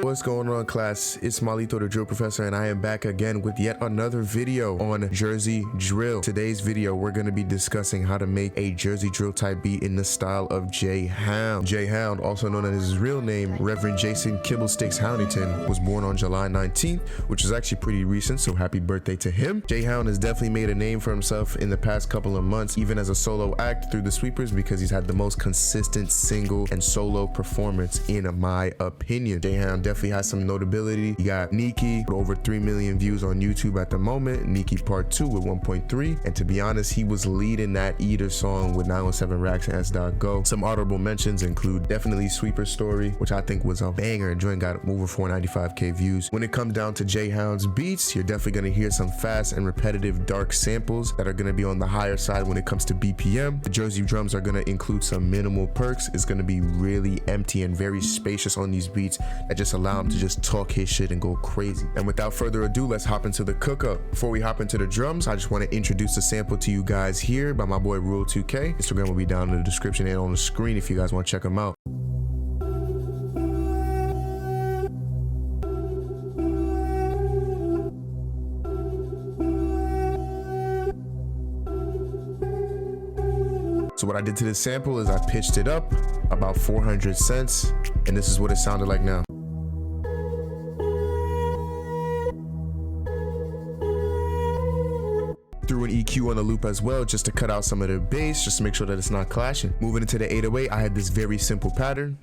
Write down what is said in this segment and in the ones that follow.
What's going on, class? It's Maalito, the drill professor, and I am back again with yet another video on Jersey drill. Today's video, we're going to be discussing how to make a Jersey drill type beat in the style of Jay Hound. Jay Hound, also known as his real name, Reverend Jason Kibblesticks Houndington, was born on July 19th, which is actually pretty recent, so happy birthday to him. Jay Hound has definitely made a name for himself in the past couple of months, even as a solo act through the sweepers, because he's had the most consistent single and solo performance in my opinion. Jay Hound definitely has some notability. You got Nikki with over 3 million views on YouTube at the moment, Nikki Part 2 with 1.3, and to be honest, he was leading that Eater song with 917 Racks and S.Go. Some honorable mentions include definitely Sweeper Story, which I think was a banger. Joint got over 495k views. When it comes down to Jay Hound's beats, you're definitely going to hear some fast and repetitive dark samples that are going to be on the higher side when it comes to BPM. The Jersey drums are going to include some minimal perks. It's going to be really empty and very spacious on these beats that just allow him to just talk his shit and go crazy. And without further ado, let's hop into the cook up. Before we hop into the drums, I just want to introduce a sample to you guys here by my boy Rule2K. Instagram will be down in the description and on the screen if you guys want to check him out. So what I did to this sample is I pitched it up about 400 cents, and this is what it sounded like now. Threw an EQ on the loop as well, just to cut out some of the bass, just to make sure that it's not clashing. Moving into the 808, I had this very simple pattern.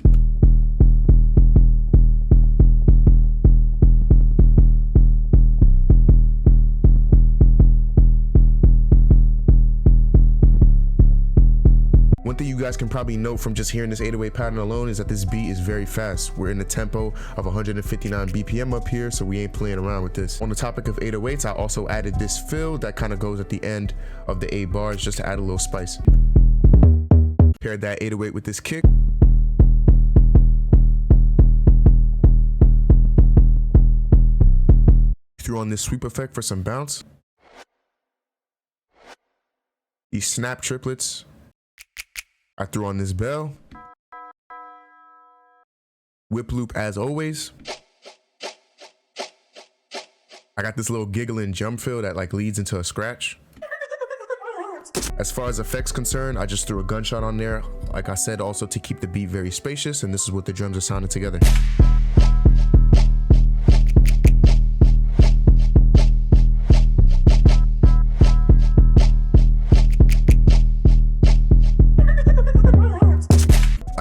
One thing you guys can probably note from just hearing this 808 pattern alone is that this beat is very fast. We're in the tempo of 159 BPM up here, so we ain't playing around with this. On the topic of 808s, I also added this fill that kind of goes at the end of the 8 bars just to add a little spice. Paired that 808 with this kick. Threw on this sweep effect for some bounce. These snap triplets. I threw on this bell. Whip loop as always. I got this little giggling jump fill that like leads into a scratch. As far as effects concerned, I just threw a gunshot on there. Like I said, also to keep the beat very spacious, and this is what the drums are sounding together.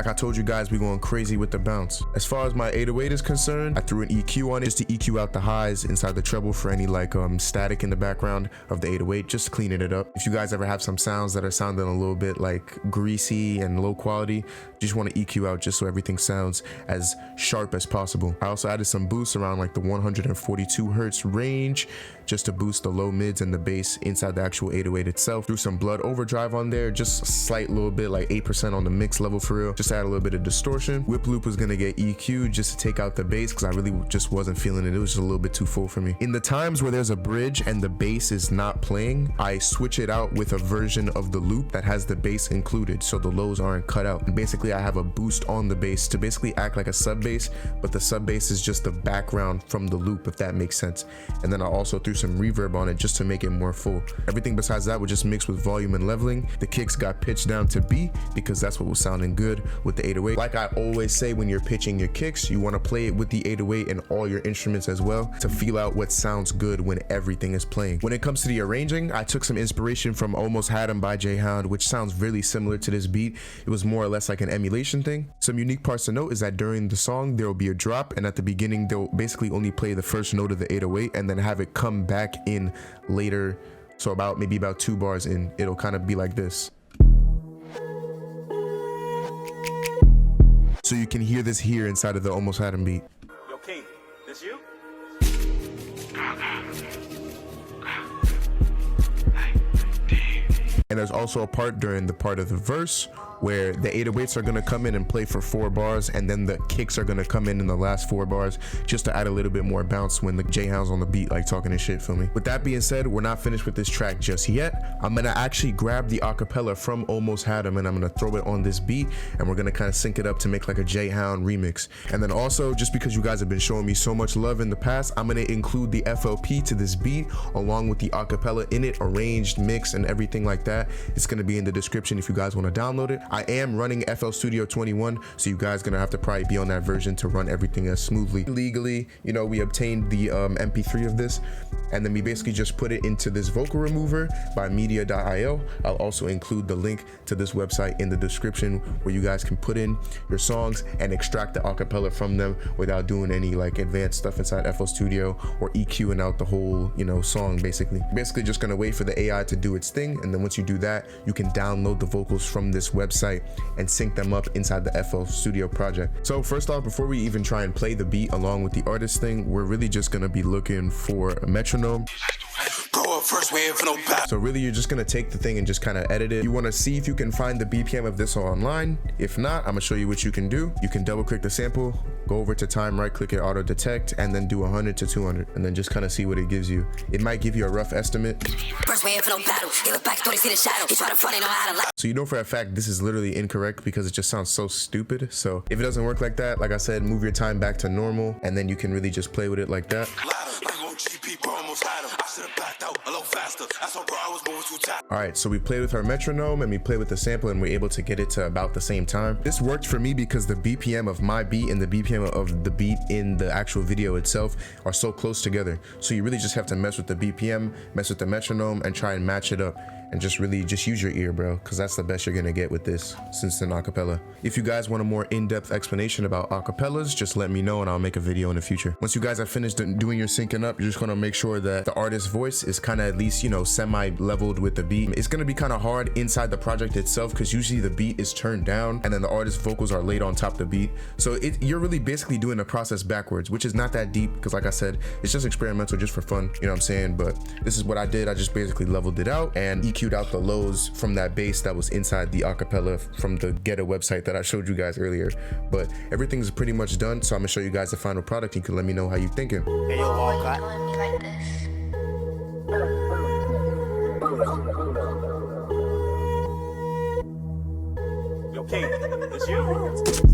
I told you guys we going crazy with the bounce. As far as my 808 is concerned, I threw an EQ on it just to EQ out the highs inside the treble for any like static in the background of the 808, just cleaning it up. If you guys ever have some sounds that are sounding a little bit like greasy and low quality, you just want to EQ out just so everything sounds as sharp as possible. I also added some boosts around like the 142 hertz range just to boost the low mids and the bass inside the actual 808 itself. Threw some blood overdrive on there, just a slight little bit, like 8% on the mix level for real. Just add a little bit of distortion. Whip loop was gonna get EQ'd just to take out the bass because I really just wasn't feeling it. It was just a little bit too full for me. In the times where there's a bridge and the bass is not playing, I switch it out with a version of the loop that has the bass included, so the lows aren't cut out. And basically I have a boost on the bass to basically act like a sub bass, but the sub bass is just the background from the loop, if that makes sense. And then I also threw some reverb on it just to make it more full. Everything besides that was just mixed with volume and leveling. The kicks got pitched down to B because that's what was sounding good with the 808. Like I always say, when you're pitching your kicks, you want to play it with the 808 and all your instruments as well to feel out what sounds good when everything is playing. When it comes to the arranging, I took some inspiration from Almost Had 'Em by Jay Hound, which sounds really similar to this beat. It was more or less like an emulation thing. Some unique parts to note is that during the song, there will be a drop, and at the beginning, they'll basically only play the first note of the 808 and then have it come back in later. So maybe about 2 bars in, it'll kind of be like this. So you can hear this here inside of the Almost Had 'Em beat. Yo, King, this you? And there's also a part during the part of the verse where the 808s are gonna come in and play for 4 bars, and then the kicks are gonna come in the last 4 bars, just to add a little bit more bounce when the Jay Hound's on the beat, like talking his shit, feel me? With that being said, we're not finished with this track just yet. I'm gonna actually grab the acapella from Almost Had 'Em, and I'm gonna throw it on this beat, and we're gonna kind of sync it up to make like a Jay Hound remix. And then also, just because you guys have been showing me so much love in the past, I'm gonna include the FLP to this beat along with the acapella in it, arranged, mixed, and everything like that. It's gonna be in the description if you guys want to download it. I am running FL Studio 21, so you guys gonna have to probably be on that version to run everything as smoothly. Legally, you know, we obtained the MP3 of this, and then we basically just put it into this vocal remover by media.io. I'll also include the link to this website in the description where you guys can put in your songs and extract the acapella from them without doing any like advanced stuff inside FL Studio or EQing out the whole, you know, song. Basically just gonna wait for the AI to do its thing, and then once you do that, you can download the vocals from this website and sync them up inside the FL Studio project. So first off, before we even try and play the beat along with the artist thing, we're really just gonna be looking for a metronome. So really, you're just gonna take the thing and just kind of edit it. You want to see if you can find the BPM of this online. If not, I'm gonna show you what you can do. You can double click the sample, go over to time, right click it, auto detect, and then do 100 to 200, and then just kind of see what it gives you. It might give you a rough estimate. So you know for a fact this is literally incorrect because it just sounds so stupid. So if it doesn't work like that, like I said, move your time back to normal, and then you can really just play with it like that. All right, so we played with our metronome and we played with the sample, and we're able to get it to about the same time. This worked for me because the BPM of my beat and the BPM of the beat in the actual video itself are so close together. So you really just have to mess with the BPM, mess with the metronome, and try and match it up. And just really just use your ear, bro, because that's the best you're gonna get with this, since it's an acapella. If you guys want a more in-depth explanation about acapellas, just let me know and I'll make a video in the future. Once you guys are finished doing your syncing up, you're just gonna make sure that the artist's voice is kind of at least, you know, semi-leveled with the beat. It's gonna be kind of hard inside the project itself because usually the beat is turned down and then the artist's vocals are laid on top of the beat. So you're really basically doing the process backwards, which is not that deep because, like I said, it's just experimental, just for fun, you know what I'm saying? But this is what I did. I just basically leveled it out and EQ'd out the lows from that bass that was inside the acapella from the Ghetto website that I showed you guys earlier. But everything's pretty much done, so I'm gonna show you guys the final product. You can let me know how you thinking. Hey, yo, Walcott. Yo, King, this you?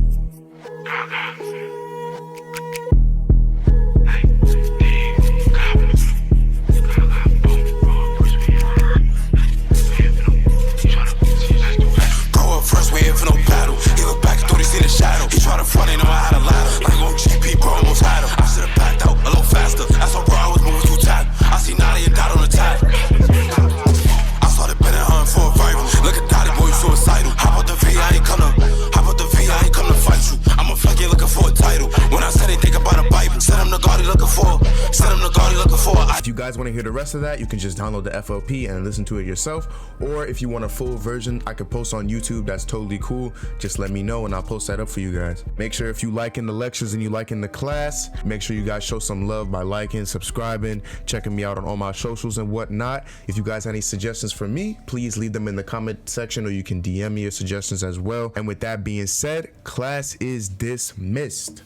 If you guys want to hear the rest of that, you can just download the FLP and listen to it yourself. Or if you want a full version, I could post on YouTube. That's totally cool. Just let me know and I'll post that up for you guys. Make sure if you liking the lectures and you liking the class, make sure you guys show some love by liking, subscribing, checking me out on all my socials and whatnot. If you guys have any suggestions for me, please leave them in the comment section, or you can DM me your suggestions as well. And with that being said, class is dismissed.